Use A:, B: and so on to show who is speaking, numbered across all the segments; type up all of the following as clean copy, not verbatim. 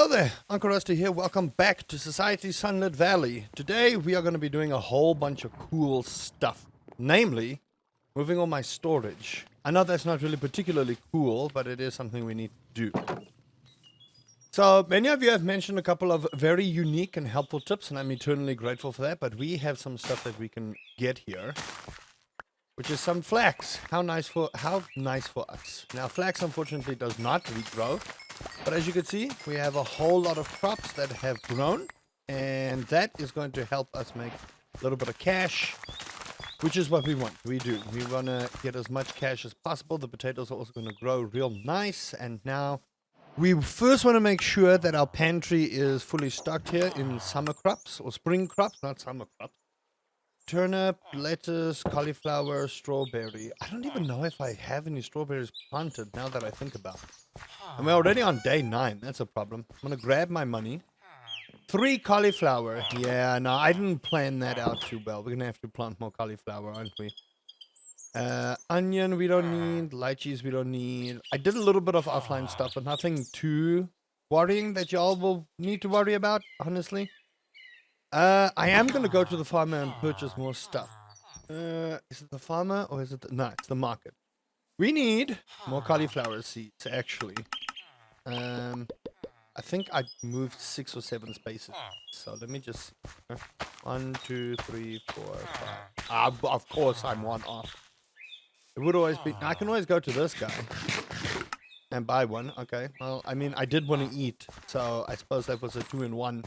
A: Hello there, Uncle Rusty here. Welcome back to Society Sunlit Valley. Today we are going to be doing a whole bunch of cool stuff. Namely, moving all my storage. I know that's not really particularly cool, but it is something we need to do. So, many of you have mentioned a couple of very unique and helpful tips, and I'm eternally grateful for that, but we have some stuff that we can get here, which is some flax. How nice for us. Now, flax unfortunately does not regrow, but as you can see, we have a whole lot of crops that have grown, and that is going to help us make a little bit of cash, which is what we want. We want to get as much cash as possible. The potatoes are also going to grow real nice, and now we first want to make sure that our pantry is fully stocked here in summer crops, or spring crops, not summer crops. Turnip, lettuce, cauliflower, strawberry. I don't even know if I have any strawberries planted now that I think about it. And we're already on day 9. That's a problem. I'm going to grab my money. 3 cauliflower. Yeah, no, I didn't plan that out too well. We're going to have to plant more cauliflower, aren't we? Onion we don't need. Lychees we don't need. I did a little bit of offline stuff, but nothing too worrying that y'all will need to worry about, honestly. I am going to go to the farmer and purchase more stuff. Is it the farmer or is it no, it's the market. We need more cauliflower seeds, actually. I think I moved 6 or 7 spaces. So let me just... 1, 2, 3, 4, 5. Of course I'm one off. It would always be... I can always go to this guy and buy one. Okay, well, I mean, I did want to eat. So I suppose that was a 2-in-1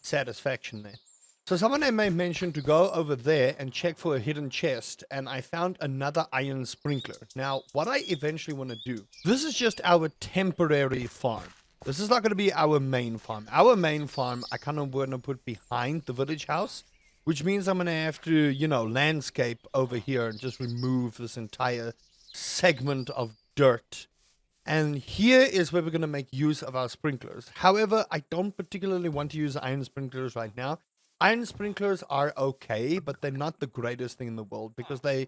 A: satisfaction there. So someone I may mention to go over there and check for a hidden chest, and I found another iron sprinkler. Now, what I eventually want to do, this is just our temporary farm. This is not going to be our main farm. Our main farm, I kind of want to put behind the village house, which means I'm going to have to, you know, landscape over here and just remove this entire segment of dirt. And here is where we're going to make use of our sprinklers. However, I don't particularly want to use iron sprinklers right now. Iron sprinklers are okay, but they're not the greatest thing in the world because they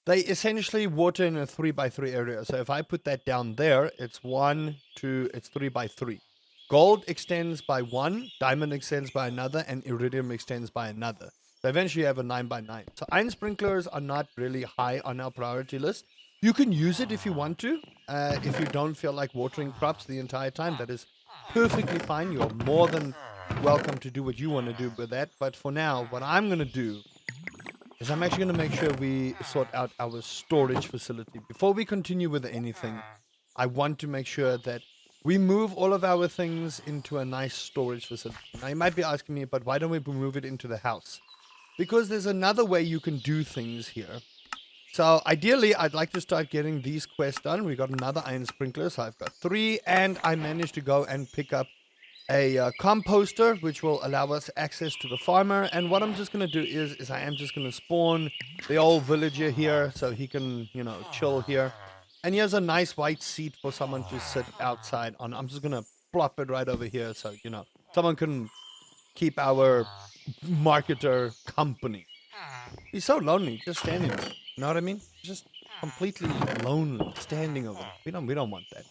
A: essentially water in a 3x3 area. So if I put that down there, it's 1, 2, it's 3x3. Gold extends by 1, diamond extends by another, and iridium extends by another. So eventually you have a 9x9. So iron sprinklers are not really high on our priority list. You can use it if you want to. If you don't feel like watering crops the entire time, that is perfectly fine. You're more than welcome to do what you want to do with that. But for now, what I'm going to do is I'm actually going to make sure we sort out our storage facility. Before we continue with anything, I want to make sure that we move all of our things into a nice storage facility. Now, you might be asking me, but why don't we move it into the house? Because there's another way you can do things here. So ideally, I'd like to start getting these quests done. We got another iron sprinkler, so I've got 3, and I managed to go and pick up a composter, which will allow us access to the farmer. And what I'm just going to do is I am just going to spawn the old villager here so he can, you know, chill here. And here's a nice white seat for someone to sit outside on. I'm just going to plop it right over here so, you know, someone can keep our marketer company. He's so lonely, just standing there. You know what I mean? Just completely lonely, standing over there. We don't want that.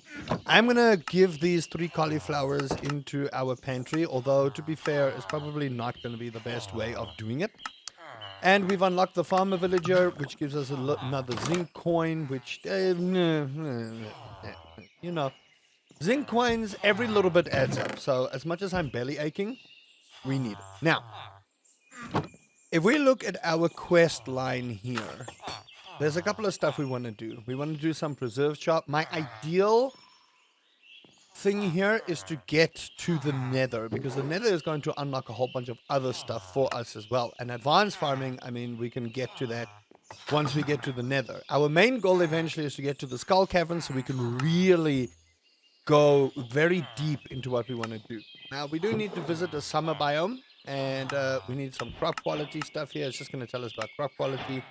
A: I'm gonna give these 3 cauliflowers into our pantry, although to be fair, it's probably not gonna be the best way of doing it. And we've unlocked the farmer villager, which gives us another zinc coin, which you know, zinc coins, every little bit adds up. So as much as I'm belly aching, we need it. Now, if we look at our quest line here, there's a couple of stuff we want to do. We want to do some preserve shop. My ideal thing here is to get to the nether, because the nether is going to unlock a whole bunch of other stuff for us as well. And advanced farming, I mean, we can get to that once we get to the nether. Our main goal eventually is to get to the skull cavern so we can really go very deep into what we want to do. Now, we do need to visit the summer biome. And we need some crop quality stuff here. It's just going to tell us about crop quality.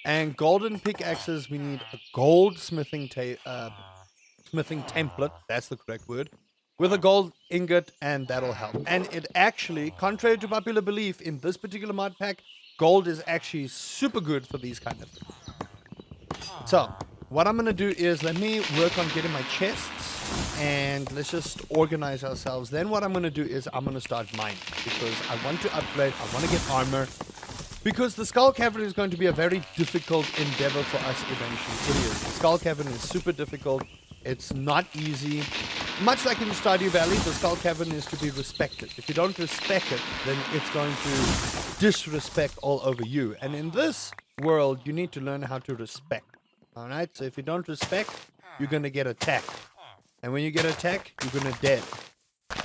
A: And golden pickaxes, we need a gold smithing template. That's the correct word. With a gold ingot, and that'll help. And it actually, contrary to popular belief, in this particular mod pack, gold is actually super good for these kind of things. So, what I'm going to do is let me work on getting my chests and let's just organize ourselves. Then what I'm going to do is I'm going to start mining because I want to upgrade. I want to get armor because the Skull Cavern is going to be a very difficult endeavor for us eventually. It is. The Skull Cavern is super difficult. It's not easy. Much like in Stardew Valley, the Skull Cavern is to be respected. If you don't respect it, then it's going to disrespect all over you. And in this world, you need to learn how to respect. Alright, so if you don't respect, you're going to get attacked. And when you get attacked, you're going to dead.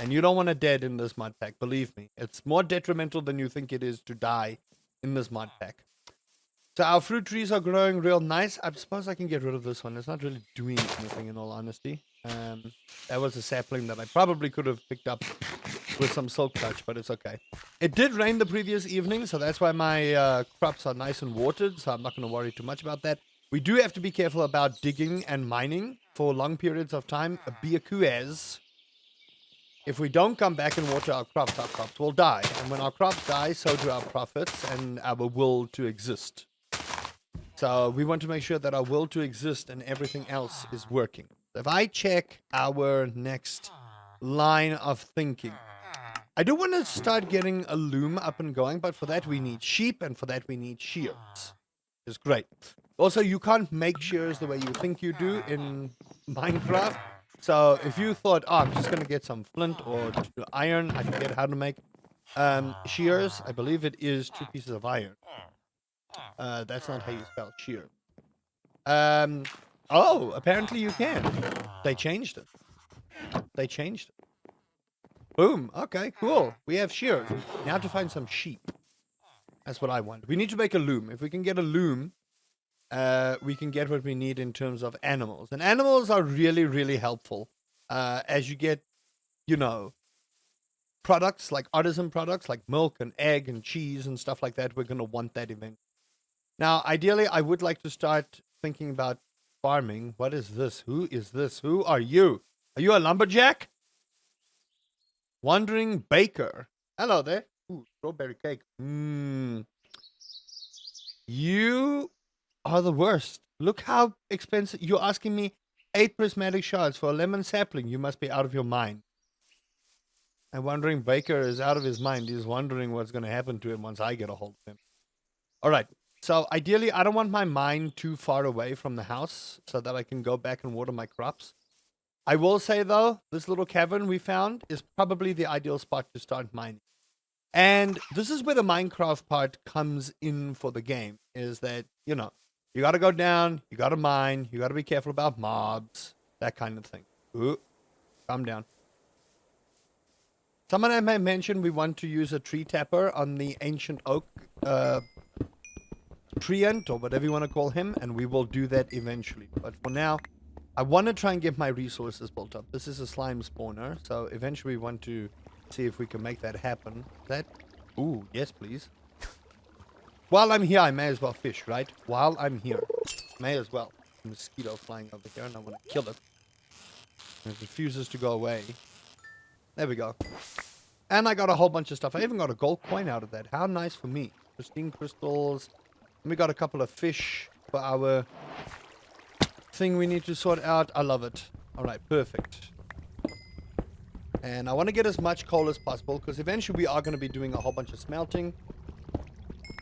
A: And you don't want to dead in this mod pack, believe me. It's more detrimental than you think it is to die in this mod pack. So our fruit trees are growing real nice. I suppose I can get rid of this one. It's not really doing anything in all honesty. That was a sapling that I probably could have picked up with some silk touch, but it's okay. It did rain the previous evening, so that's why my crops are nice and watered, so I'm not going to worry too much about that. We do have to be careful about digging and mining for long periods of time. Because if we don't come back and water our crops will die. And when our crops die, so do our profits and our will to exist. So we want to make sure that our will to exist and everything else is working. If I check our next line of thinking, I do want to start getting a loom up and going, but for that we need sheep and for that we need shears. It's great. Also, you can't make shears the way you think you do in Minecraft. So if you thought, oh, I'm just going to get some flint or iron, I forget how to make shears. I believe it is 2 pieces of iron. That's not how you spell shear. Oh, apparently you can. They changed it. They changed it. Boom. Okay, cool. We have shears. Now to find some sheep. That's what I want. We need to make a loom. If we can get a loom, we can get what we need in terms of animals. And animals are really, really helpful. As you get, you know, products like artisan products like milk and egg and cheese and stuff like that, we're going to want that eventually. Now, ideally, I would like to start thinking about farming. What is this? Who is this? Who are you? Are you a lumberjack? Wandering baker. Hello there. Ooh, strawberry cake. You are the worst. Look how expensive. You're asking me 8 prismatic shards for a lemon sapling. You must be out of your mind. And Wandering Baker is out of his mind. He's wondering what's going to happen to him once I get a hold of him. All right. So ideally, I don't want my mine too far away from the house so that I can go back and water my crops. I will say, though, this little cavern we found is probably the ideal spot to start mining. And this is where the Minecraft part comes in for the game, is that, you know, you got to go down, you got to mine, you got to be careful about mobs, that kind of thing. Ooh, calm down. Someone may mention we want to use a tree tapper on the ancient oak treant, or whatever you want to call him, and we will do that eventually. But for now, I want to try and get my resources built up. This is a slime spawner, so eventually we want to see if we can make that happen. That, ooh, yes please. While I'm here, I may as well fish, right? While I'm here, may as well. A mosquito flying over here, and I want to kill it. And it refuses to go away. There we go. And I got a whole bunch of stuff. I even got a gold coin out of that. How nice for me. Pristine crystals. And we got a couple of fish for our thing we need to sort out. I love it. Alright, perfect. And I want to get as much coal as possible, because eventually we are going to be doing a whole bunch of smelting.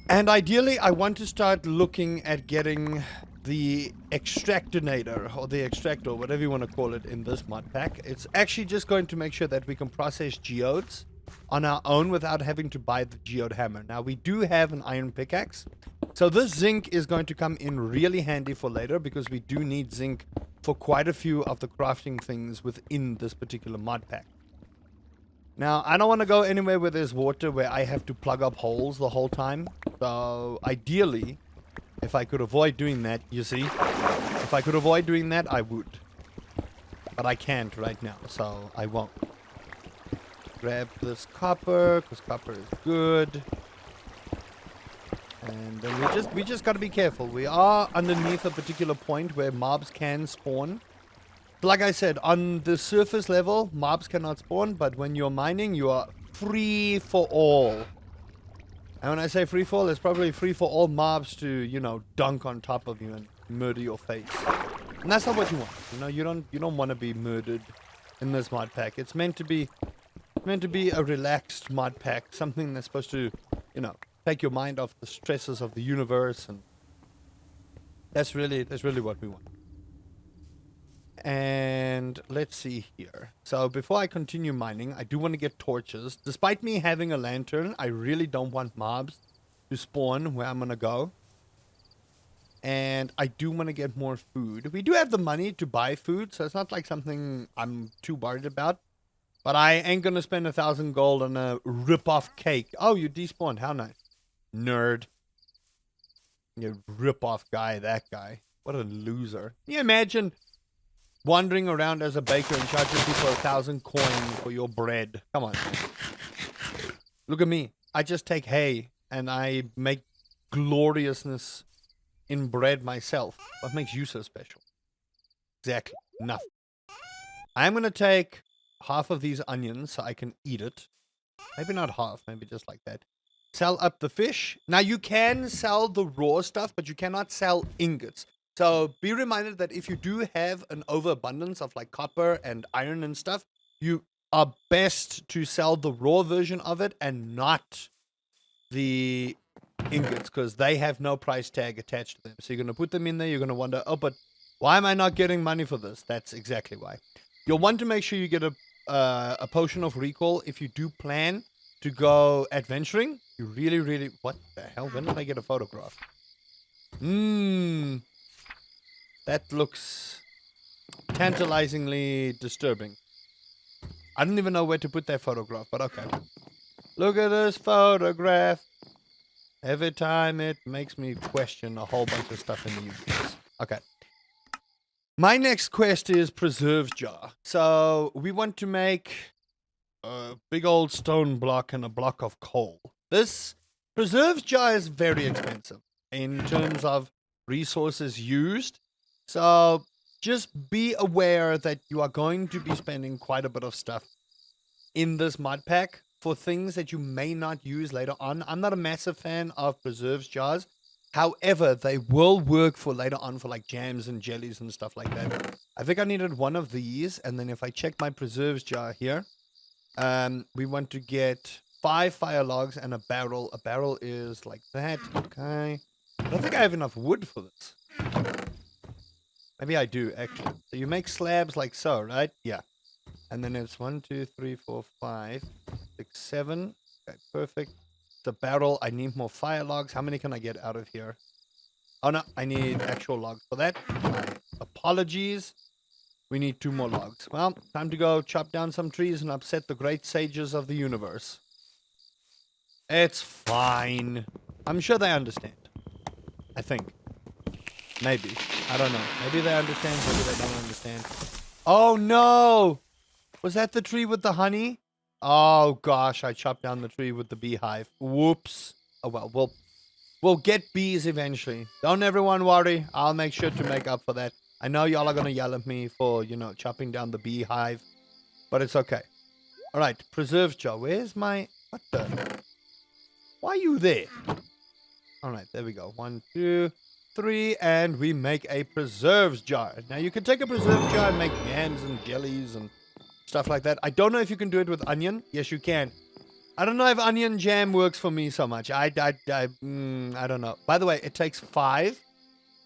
A: And ideally, I want to start looking at getting the extractinator, or the extractor, whatever you want to call it, in this mod pack. It's actually just going to make sure that we can process geodes on our own without having to buy the geode hammer. Now, we do have an iron pickaxe, so this zinc is going to come in really handy for later, because we do need zinc for quite a few of the crafting things within this particular mod pack. Now, I don't want to go anywhere where there's water, where I have to plug up holes the whole time. So, ideally, if I could avoid doing that, you see, if I could avoid doing that, I would. But I can't right now, so I won't. Grab this copper, because copper is good. And then we just got to be careful. We are underneath a particular point where mobs can spawn. Like I said, on the surface level, mobs cannot spawn, but when you're mining, you are free for all. And when I say free for all, it's probably free for all mobs to, you know, dunk on top of you and murder your face. And that's not what you want. You know, you don't want to be murdered in this mod pack. It's meant to be a relaxed mod pack, something that's supposed to, you know, take your mind off the stresses of the universe, and that's really what we want. And let's see here. So before I continue mining, I do want to get torches. Despite me having a lantern, I really don't want mobs to spawn where I'm gonna go. And I do want to get more food. We do have the money to buy food, so it's not like something I'm too worried about. But I ain't gonna spend 1,000 gold on a rip-off cake. Oh, you despawned. How nice. Nerd. You rip-off guy, that guy. What a loser. Can you imagine wandering around as a baker and charging people 1,000 coins for your bread? Come on. Look at me. I just take hay and I make gloriousness in bread myself. What makes you so special? Exactly. Nothing. I'm going to take half of these onions so I can eat it. Maybe not half. Maybe just like that. Sell up the fish. Now, you can sell the raw stuff, but you cannot sell ingots. So be reminded that if you do have an overabundance of like copper and iron and stuff, you are best to sell the raw version of it and not the ingots, because they have no price tag attached to them. So you're going to put them in there. You're going to wonder, oh, but why am I not getting money for this? That's exactly why. You'll want to make sure you get a potion of recall if you do plan to go adventuring. You really... What the hell? When did I get a photograph? That looks tantalizingly disturbing. I don't even know where to put that photograph, but okay. Look at this photograph. Every time it makes me question a whole bunch of stuff in the universe. Okay. My next quest is Preserve Jar. So we want to make a big old stone block and a block of coal. This Preserve Jar is very expensive in terms of resources used. So just be aware that you are going to be spending quite a bit of stuff in this mod pack for things that you may not use later on. I'm not a massive fan of preserves jars. However, they will work for later on for like jams and jellies and stuff like that. I think I needed one of these. And then if I check my preserves jar here, we want to get 5 fire logs and a barrel. A barrel is like that. Okay. I don't think I have enough wood for this. Maybe I do, actually. So you make slabs like so, right? Yeah. And then it's 1, 2, 3, 4, 5, 6, 7. Okay, perfect. The barrel, I need more fire logs. How many can I get out of here? Oh, no, I need actual logs for that. My apologies. We need 2 more logs. Well, time to go chop down some trees and upset the great sages of the universe. It's fine. I'm sure they understand. I think. Maybe. I don't know. Maybe they understand, maybe they don't understand. Oh, no! Was that the tree with the honey? Oh, gosh, I chopped down the tree with the beehive. Whoops. Oh, well, we'll get bees eventually. Don't everyone worry. I'll make sure to make up for that. I know y'all are going to yell at me for, you know, chopping down the beehive. But it's okay. All right, preserves jar. Where's my... What the... Why are you there? All right, there we go. 1, 2, 3, and we make a preserves jar. Now, you can take a preserve jar and make yams and jellies and stuff like that. I don't know if you can do it with onion. Yes, you can. I don't know if onion jam works for me so much. I don't know. By the way, it takes 5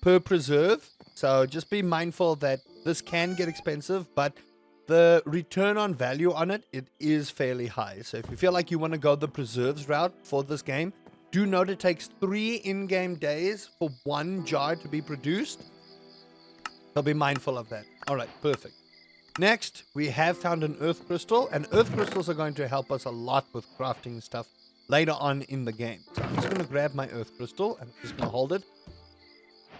A: per preserve. So just be mindful that this can get expensive, but the return on value on it is fairly high. So if you feel like you want to go the preserves route for this game, do note it takes 3 in-game days for 1 jar to be produced. So be mindful of that. All right, perfect. Next, we have found an earth crystal, and earth crystals are going to help us a lot with crafting stuff later on in the game. So I'm just going to grab my earth crystal, and I'm just going to hold it.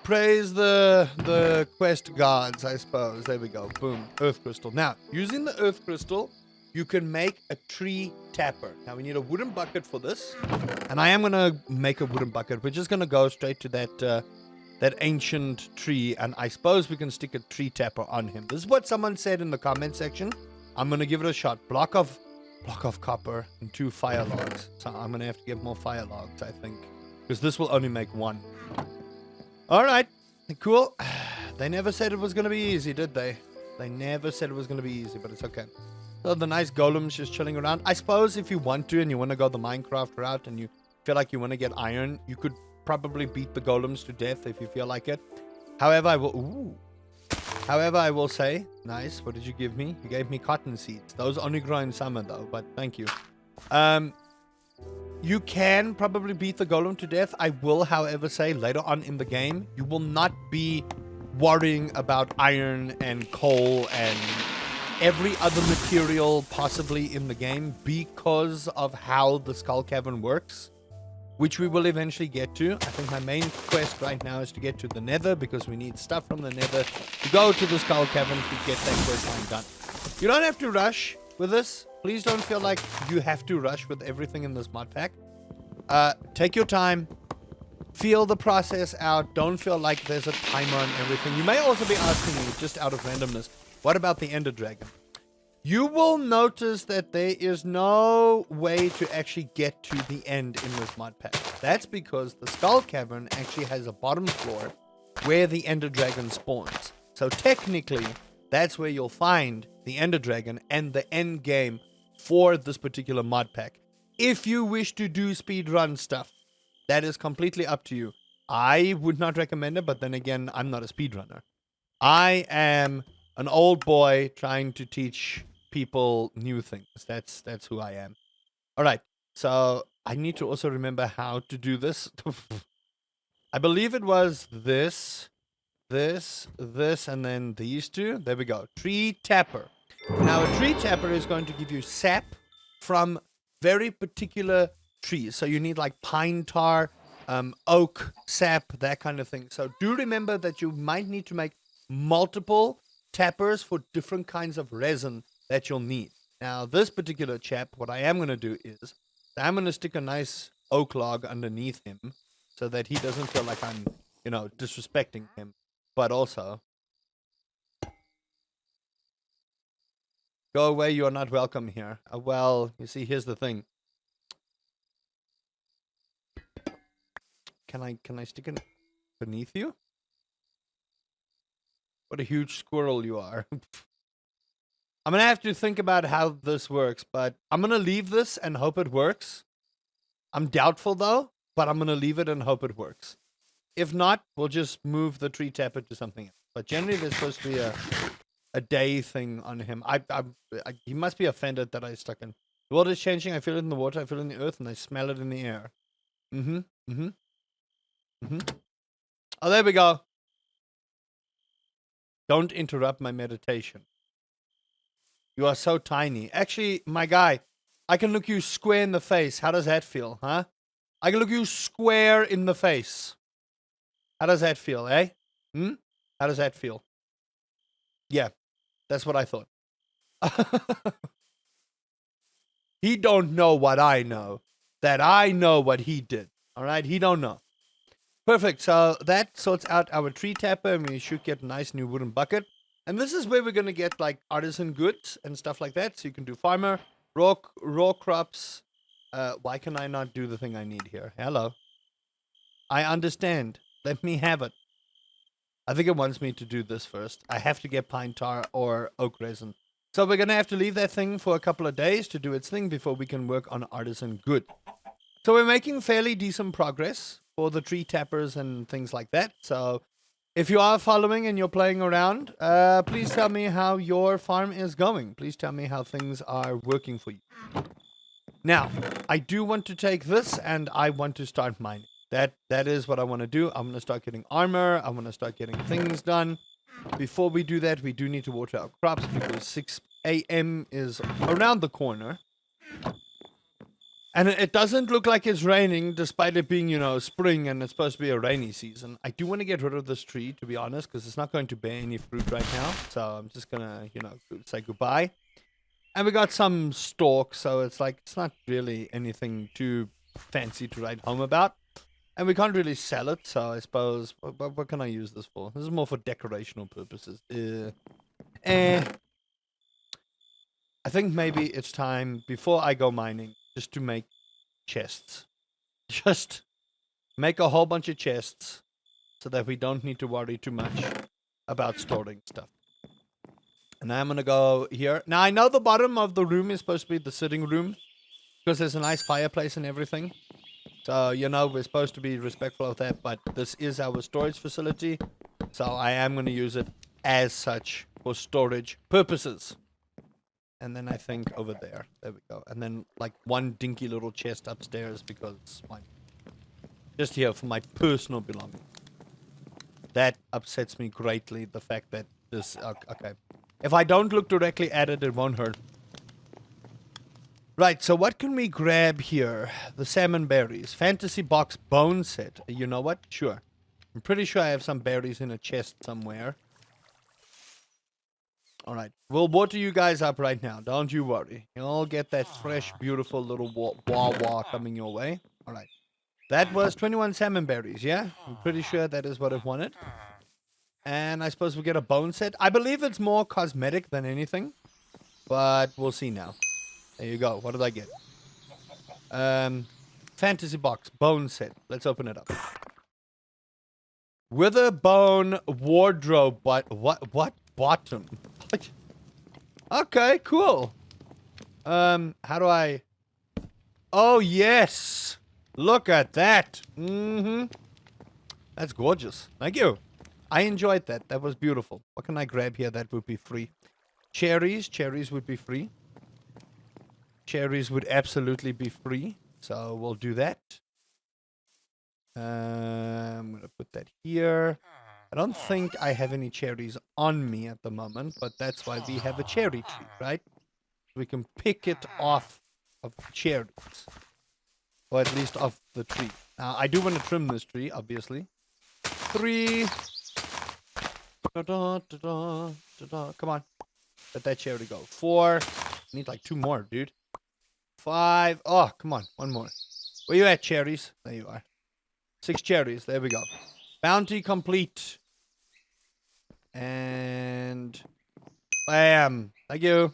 A: Praise the quest gods, I suppose. There we go. Boom. Earth crystal. Now, using the earth crystal, you can make a tree tapper. Now, we need a wooden bucket for this, and I am going to make a wooden bucket. We're just going to go straight to that ancient tree, and I suppose we can stick a tree tapper on him. This is what someone said in the comment section. I'm gonna give it a shot. Block of copper and 2 fire logs. So I'm gonna have to get more fire logs, I think, because this will only make 1. All right, cool. They never said it was gonna be easy, did they? They never said it was going to be easy, but it's okay. So the nice golems just chilling around. I suppose if you want to and you want to go the Minecraft route and you feel like you want to get iron, you could probably beat the golems to death if you feel like it. However, I will say, nice. What did you give me? You gave me cotton seeds. Those only grow in summer though, but thank you. You can probably beat the golem to death. I will, however, say later on in the game, you will not be worrying about iron and coal and every other material possibly in the game because of how the skull cavern works, which we will eventually get to. I think my main quest right now is to get to the nether because we need stuff from the nether to go to the skull cavern to get that quest line done. You don't have to rush with this. Please don't feel like you have to rush with everything in this mod pack. Take your time. Feel the process out. Don't feel like there's a timer on everything. You may also be asking me, just out of randomness, what about the Ender Dragon? You will notice that there is no way to actually get to the end in this mod pack. That's because the Skull Cavern actually has a bottom floor where the Ender Dragon spawns. So technically, that's where you'll find the Ender Dragon and the end game for this particular mod pack. If you wish to do speedrun stuff, that is completely up to you. I would not recommend it, but then again, I'm not a speedrunner. I am an old boy trying to teach people new things. That's who I am. All right. So I need to also remember how to do this. I believe it was this, and then these two. There we go. Tree tapper. Now a tree tapper is going to give you sap from very particular trees. So you need like pine tar, oak, sap, that kind of thing. So do remember that you might need to make multiple tappers for different kinds of resin that you'll need. Now, this particular chap, what I am going to do is I'm going to stick a nice oak log underneath him so that he doesn't feel like I'm, disrespecting him. But also, go away, you are not welcome here. Well, you see, here's the thing. Can I stick it beneath you? What a huge squirrel you are. I'm going to have to think about how this works, but I'm going to leave this and hope it works. I'm doubtful, though, but I'm going to leave it and hope it works. If not, we'll just move the tree tapper to something else. But generally, there's supposed to be a day thing on him. He must be offended that I stuck in. The water is changing. I feel it in the water. I feel it in the earth, and I smell it in the air. Oh, there we go. Don't interrupt my meditation. You are so tiny. Actually, my guy, I can look you square in the face. How does that feel, huh? I can look you square in the face. How does that feel, eh? How does that feel? Yeah, that's what I thought. He don't know what I know. That I know what he did. All right? He don't know. Perfect. So that sorts out our tree tapper, and we should get a nice new wooden bucket. And this is where we're going to get like artisan goods and stuff like that. So you can do farmer, raw crops. Why can I not do the thing I need here? Hello. I understand. Let me have it. I think it wants me to do this first. I have to get pine tar or oak resin. So we're going to have to leave that thing for a couple of days to do its thing before we can work on artisan good. So we're making fairly decent progress for the tree tappers and things like that. So if you are following and you're playing around, please tell me how your farm is going. Please tell me how things are working for you. Now, I do want to take this and I want to start mining. That is what I want to do. I'm going to start getting armor. I want to start getting things done. Before we do that, we do need to water our crops because 6 a.m. is around the corner. And it doesn't look like it's raining, despite it being, spring and it's supposed to be a rainy season. I do want to get rid of this tree, to be honest, because it's not going to bear any fruit right now. So I'm just going to, say goodbye. And we got some stalks, so it's not really anything too fancy to write home about. And we can't really sell it, so I suppose, what can I use this for? This is more for decorational purposes. I think maybe it's time, before I go mining, just to make chests. Just make a whole bunch of chests so that we don't need to worry too much about storing stuff. And I'm going to go here. Now, I know the bottom of the room is supposed to be the sitting room because there's a nice fireplace and everything. So, we're supposed to be respectful of that, but this is our storage facility. So I am going to use it as such for storage purposes. And then I think over there. There we go. And then like one dinky little chest upstairs because just here for my personal belongings. That upsets me greatly, the fact that this... Okay. If I don't look directly at it, it won't hurt. Right, so what can we grab here? The salmon berries. Fantasy box bone set. You know what? Sure. I'm pretty sure I have some berries in a chest somewhere. Alright, we'll water you guys up right now. Don't you worry. You'll get that fresh, beautiful little wah-wah coming your way. Alright. That was 21 salmon berries, yeah? I'm pretty sure that is what I wanted. And I suppose we'll get a bone set. I believe it's more cosmetic than anything. But we'll see now. There you go. What did I get? Fantasy box, bone set. Let's open it up. Wither bone wardrobe, but what bottom? Okay, cool. How do I... Oh, yes. Look at that. That's gorgeous. Thank you. I enjoyed that. That was beautiful. What can I grab here that would be free? Cherries. Cherries would be free. Cherries would absolutely be free. So we'll do that. I'm going to put that here. I don't think I have any cherries on me at the moment, but that's why we have a cherry tree, right? We can pick it off of cherries. Or at least off the tree. Now, I do want to trim this tree, obviously. 3. Come on. Let that cherry go. 4. Need like 2 more, dude. 5. Oh, come on. 1 more. Where you at, cherries? There you are. 6 cherries. There we go. Bounty complete. And... Bam. Thank you.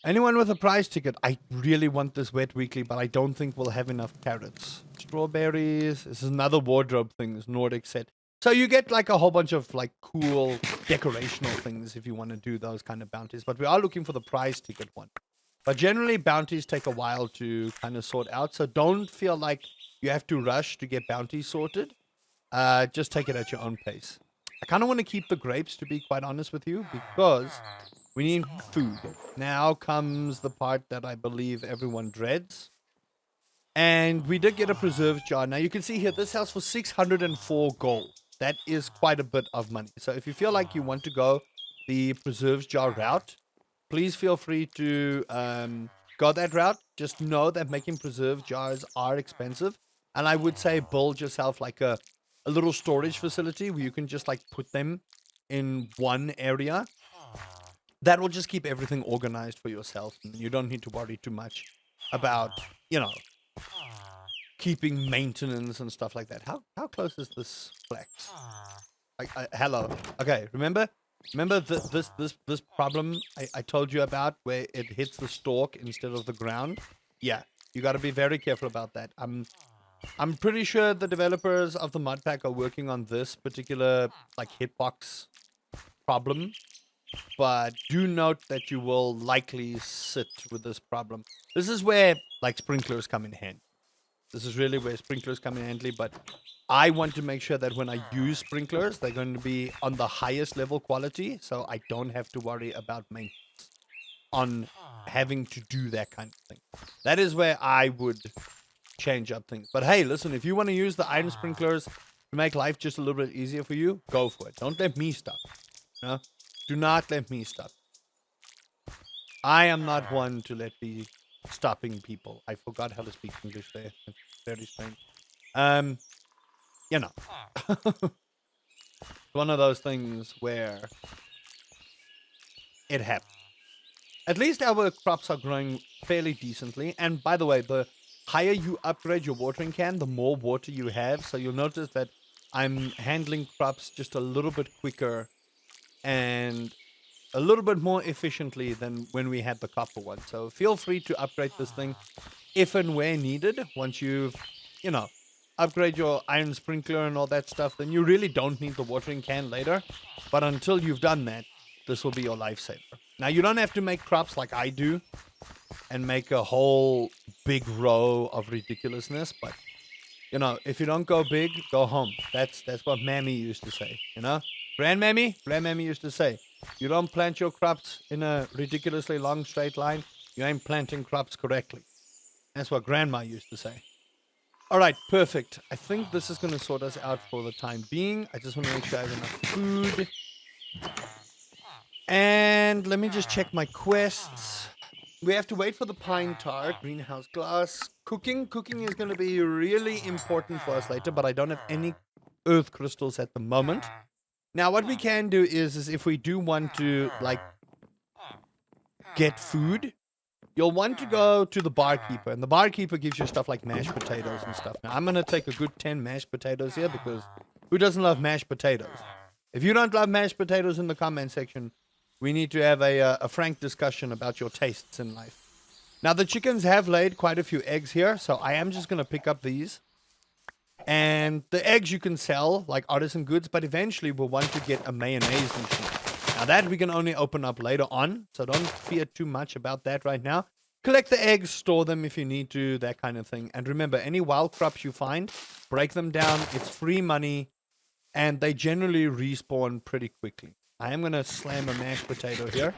A: Anyone with a prize ticket? I really want this wet weekly, but I don't think we'll have enough carrots. Strawberries. This is another wardrobe thing. This Nordic set. So you get like a whole bunch of like cool decorational things if you want to do those kind of bounties. But we are looking for the prize ticket one. But generally bounties take a while to kind of sort out. So don't feel like you have to rush to get bounties sorted. Just take it at your own pace. I kind of want to keep the grapes, to be quite honest with you, because we need food. Now comes the part that I believe everyone dreads. And we did get a preserve jar. Now you can see here, this sells for 604 gold. That is quite a bit of money. So if you feel like you want to go the preserves jar route, please feel free to go that route. Just know that making preserve jars are expensive. And I would say build yourself like a little storage facility where you can just like put them in one area. That will just keep everything organized for yourself. And you don't need to worry too much about, keeping maintenance and stuff like that. How close is this flex? Hello. Okay, remember this problem I told you about where it hits the stalk instead of the ground? Yeah, you got to be very careful about that. I'm pretty sure the developers of the modpack are working on this particular like hitbox problem, but do note that you will likely sit with this problem. This is where like sprinklers come in handy. This is really where sprinklers come in handy, but I want to make sure that when I use sprinklers, they're going to be on the highest level quality, so I don't have to worry about maintenance on having to do that kind of thing. That is where I would change up things. But hey, listen, if you want to use the iron sprinklers to make life just a little bit easier for you, go for it. Don't let me stop. No? Do not let me stop. I am not one to let be stopping people. I forgot how to speak English there. It's very strange. One of those things where it happens. At least our crops are growing fairly decently. And by the way, the higher you upgrade your watering can, the more water you have. So you'll notice that I'm handling crops just a little bit quicker and a little bit more efficiently than when we had the copper one. So feel free to upgrade this thing if and where needed. Once you've, upgrade your iron sprinkler and all that stuff, then you really don't need the watering can later. But until you've done that, this will be your lifesaver. Now, you don't have to make crops like I do and make a whole big row of ridiculousness, but you know, if you don't go big, go home. That's what Mammy used to say, you know? Grandmammy used to say, you don't plant your crops in a ridiculously long straight line, you ain't planting crops correctly. That's what Grandma used to say. All right, perfect. I think this is going to sort us out for the time being. I just want to make sure I have enough food. And let me just check my quests. We have to wait for the pine tar, greenhouse glass. Cooking is going to be really important for us later, but I don't have any earth crystals at the moment. Now, what we can do is if we do want to, like, get food, you'll want to go to the barkeeper, and the barkeeper gives you stuff like mashed potatoes and stuff. Now, I'm going to take a good 10 mashed potatoes here, because who doesn't love mashed potatoes? If you don't love mashed potatoes in the comment section, we need to have a frank discussion about your tastes in life. Now, the chickens have laid quite a few eggs here, so I am just going to pick up these. And the eggs you can sell, like artisan goods, but eventually we'll want to get a mayonnaise machine. Now, that we can only open up later on, so don't fear too much about that right now. Collect the eggs, store them if you need to, that kind of thing. And remember, any wild crops you find, break them down. It's free money, and they generally respawn pretty quickly. I am going to slam a mashed potato here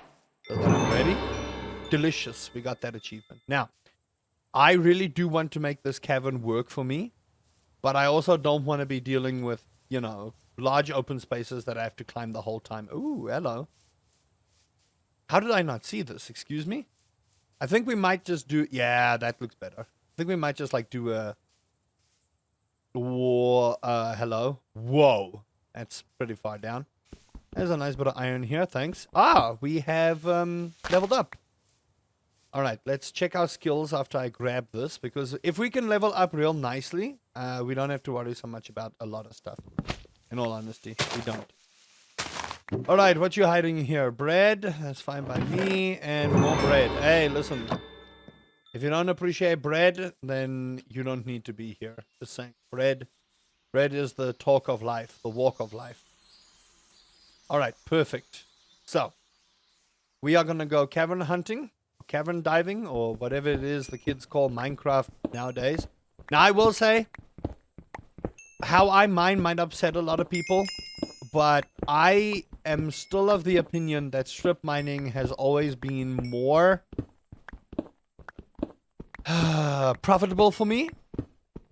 A: so that I'm ready. Delicious. We got that achievement. Now, I really do want to make this cavern work for me, but I also don't want to be dealing with, you know, large open spaces that I have to climb the whole time. Ooh, hello. How did I not see this? Excuse me? I think we might just do... Yeah, that looks better. I think we might just, like, do a... hello? Whoa. That's pretty far down. There's a nice bit of iron here, thanks. Ah, we have leveled up. Alright, let's check our skills after I grab this, because if we can level up real nicely, we don't have to worry so much about a lot of stuff. In all honesty, we don't. Alright, what you hiding here? Bread, that's fine by me, and more bread. Hey, listen. If you don't appreciate bread, then you don't need to be here. Just saying, bread is the talk of life, the walk of life. Alright, perfect. So, we are going to go cavern hunting, cavern diving, or whatever it is the kids call Minecraft nowadays. Now, I will say, how I mine might upset a lot of people, but I am still of the opinion that strip mining has always been more profitable for me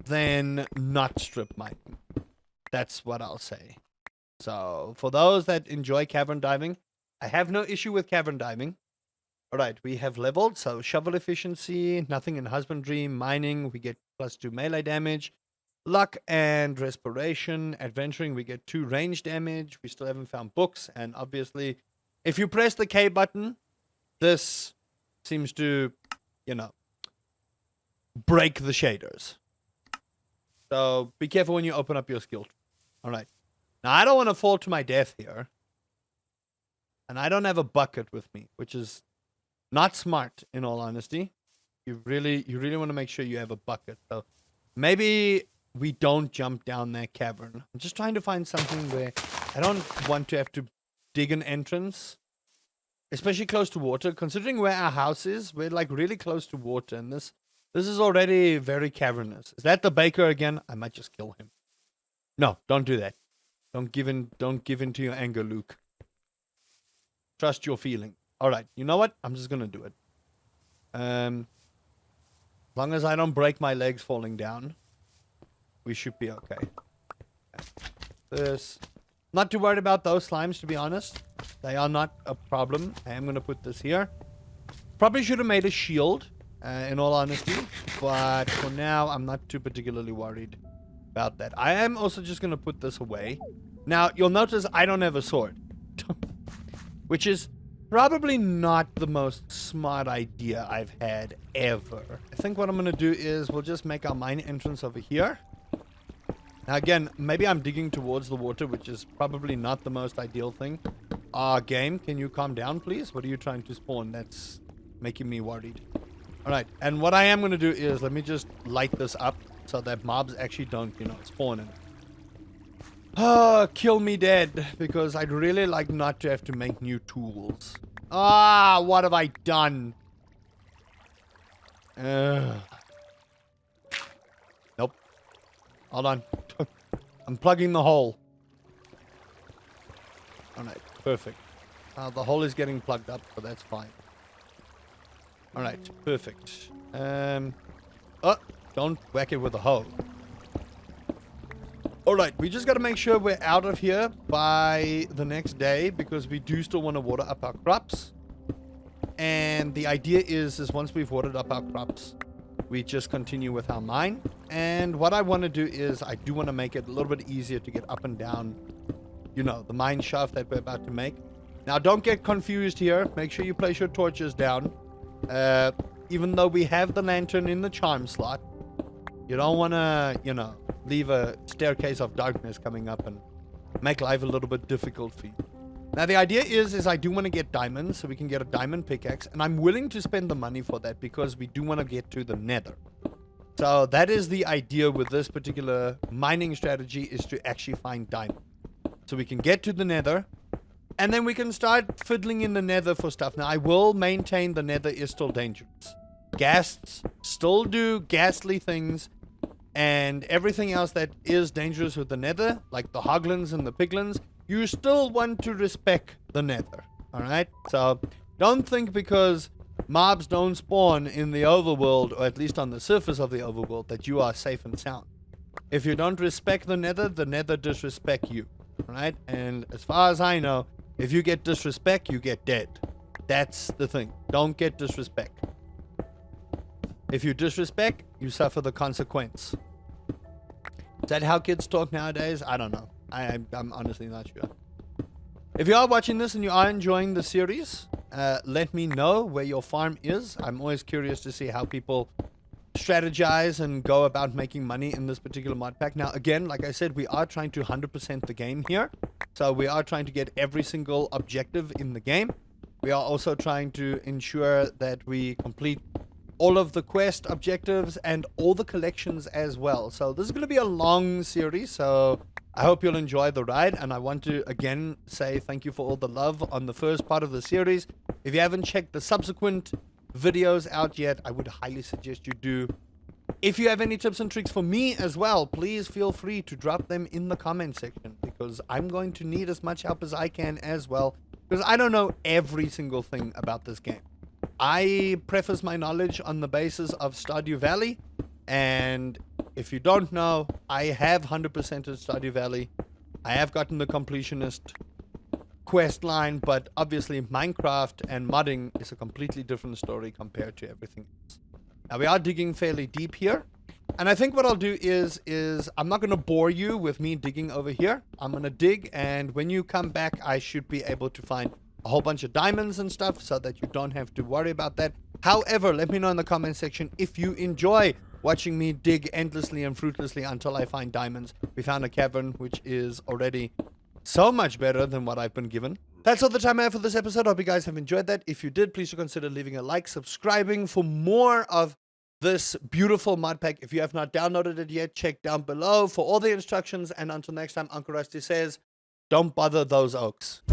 A: than not strip mining. That's what I'll say. So, for those that enjoy cavern diving, I have no issue with cavern diving. Alright, we have leveled, so shovel efficiency, nothing in husbandry, mining, we get +2 melee damage, luck and respiration, adventuring, we get 2 range damage, we still haven't found books, and obviously, if you press the K button, this seems to, you know, break the shaders. So, be careful when you open up your skill tree. Alright. Now, I don't want to fall to my death here. And I don't have a bucket with me, which is not smart, in all honesty. You really want to make sure you have a bucket. So, maybe we don't jump down that cavern. I'm just trying to find something where I don't want to have to dig an entrance. Especially close to water. Considering where our house is, we're like really close to water. And this is already very cavernous. Is that the baker again? I might just kill him. No, don't do that. Don't give in to your anger, Luke. Trust your feeling. Alright, you know what? I'm just gonna do it. As long as I don't break my legs falling down, we should be okay. This. Not too worried about those slimes, to be honest. They are not a problem. I am gonna put this here. Probably should have made a shield, in all honesty. But for now, I'm not too particularly worried about that. I am also just going to put this away. Now, you'll notice I don't have a sword. Which is probably not the most smart idea I've had ever. I think what I'm going to do is we'll just make our mine entrance over here. Now, again, maybe I'm digging towards the water, which is probably not the most ideal thing. Game, can you calm down, please? What are you trying to spawn? That's making me worried. Alright, and what I am going to do is, let me just light this up so that mobs actually don't, you know, spawn in. Kill me dead, because I'd really like not to have to make new tools. What have I done? Nope. Hold on. I'm plugging the hole. Alright, perfect. The hole is getting plugged up, but that's fine. Alright, perfect. Don't whack it with a hoe. Alright, we just gotta make sure we're out of here by the next day, because we do still want to water up our crops. And the idea is once we've watered up our crops, we just continue with our mine. And what I want to do is I do want to make it a little bit easier to get up and down, you know, the mine shaft that we're about to make. Now, don't get confused here. Make sure you place your torches down. Even though we have the lantern in the charm slot, you don't want to, you know, leave a staircase of darkness coming up and make life a little bit difficult for you. Now, the idea is I do want to get diamonds, so we can get a diamond pickaxe, and I'm willing to spend the money for that because we do want to get to the nether. So that is the idea with this particular mining strategy, is to actually find diamonds. So we can get to the nether, and then we can start fiddling in the nether for stuff. Now, I will maintain the nether is still dangerous. Ghasts still do ghastly things, and everything else that is dangerous with the nether, like the hoglins and the piglins, you still want to respect the nether. Alright? So, don't think because mobs don't spawn in the overworld, or at least on the surface of the overworld, that you are safe and sound. If you don't respect the nether disrespect you. Alright? And as far as I know, if you get disrespect, you get dead. That's the thing. Don't get disrespect. If you disrespect, you suffer the consequence. Is that how kids talk nowadays? I don't know. I'm honestly not sure. If you are watching this and you are enjoying the series, let me know where your farm is. I'm always curious to see how people strategize and go about making money in this particular mod pack. Now, again, like I said, we are trying to 100% the game here. So we are trying to get every single objective in the game. We are also trying to ensure that we complete all of the quest objectives and all the collections as well. So this is going to be a long series, so I hope you'll enjoy the ride. And I want to again say thank you for all the love on the first part of the series. If you haven't checked the subsequent videos out yet, I would highly suggest you do. If you have any tips and tricks for me as well, please feel free to drop them in the comment section, because I'm going to need as much help as I can as well, because I don't know every single thing about this game. I preface my knowledge on the basis of Stardew Valley, and if you don't know, I have 100% of Stardew Valley. I have gotten the completionist quest line, but obviously Minecraft and modding is a completely different story compared to everything else. Now, we are digging fairly deep here, and I think what I'll do is I'm not going to bore you with me digging over here. I'm going to dig, and when you come back, I should be able to find a whole bunch of diamonds and stuff so that you don't have to worry about that. However, let me know in the comment section if you enjoy watching me dig endlessly and fruitlessly until I find diamonds. We found a cavern, which is already so much better than what I've been given. That's all the time I have for this episode. I hope you guys have enjoyed that. If you did, please consider leaving a like, subscribing for more of this beautiful mod pack. If you have not downloaded it yet, check down below for all the instructions. And until next time, Uncle Rusty says, don't bother those oaks.